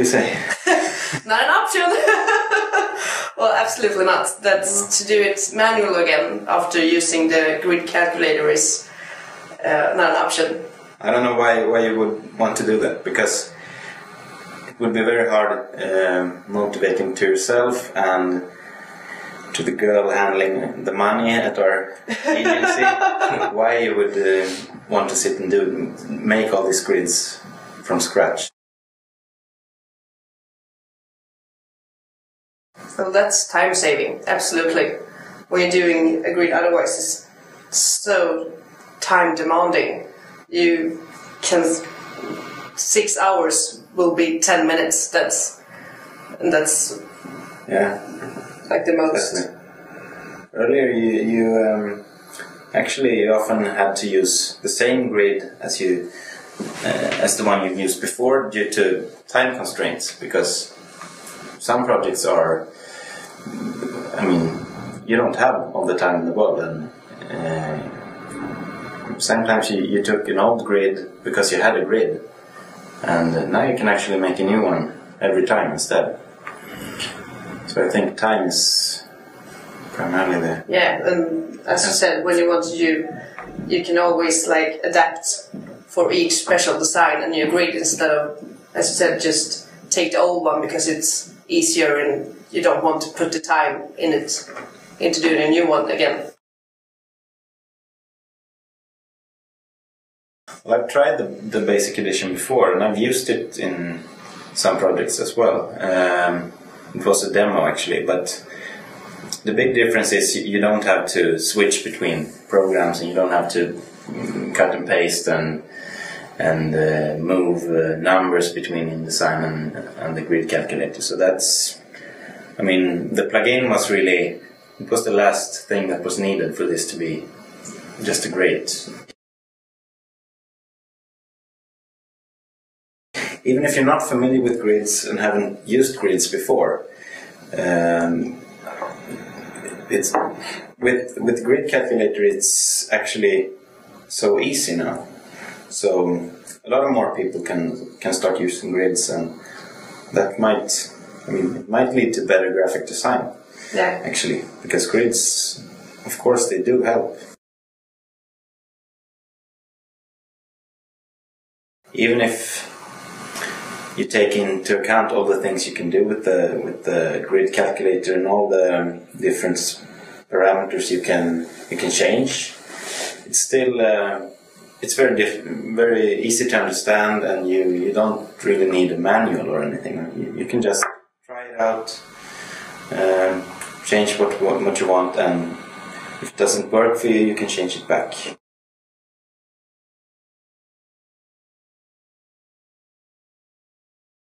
say? Not an option. Well, absolutely not. That's to do it manual again after using the grid calculator is not an option. I don't know why you would want to do that, because it would be very hard motivating to yourself and to the girl handling the money at our agency. Why you would want to sit and make all these grids from scratch. So that's time saving, absolutely. When you're doing a grid, otherwise it's so time demanding. You can 6 hours will be 10 minutes. That's yeah, like the most. Definitely. Earlier you actually often had to use the same grid as the one you've used before due to time constraints, because some projects are, you don't have all the time in the world, and sometimes you took an old grid because you had a grid, and now you can actually make a new one every time instead. So I think time is primarily the... Yeah, and as you said, when you want to do, you can always like adapt for each special design and your grid, instead of, as you said, just take the old one because it's easier and you don't want to put the time in it into doing a new one again. Well, I've tried the basic edition before, and I've used it in some projects as well. It was a demo actually, but the big difference is you don't have to switch between programs, and you don't have to cut and paste and move numbers between InDesign and the grid calculator. So that's, the plugin was really, it was the last thing that was needed for this to be just a great. Even if you're not familiar with grids and haven't used grids before, it's with grid calculator it's actually so easy now. So a lot of more people can start using grids, and that might it might lead to better graphic design. Yeah. Actually, because grids, of course, they do help. Even if you take into account all the things you can do with the grid calculator and all the different parameters you can change, it's still it's very easy to understand, and you don't really need a manual or anything. You can just try it out, change what you want, and if it doesn't work for you, you can change it back.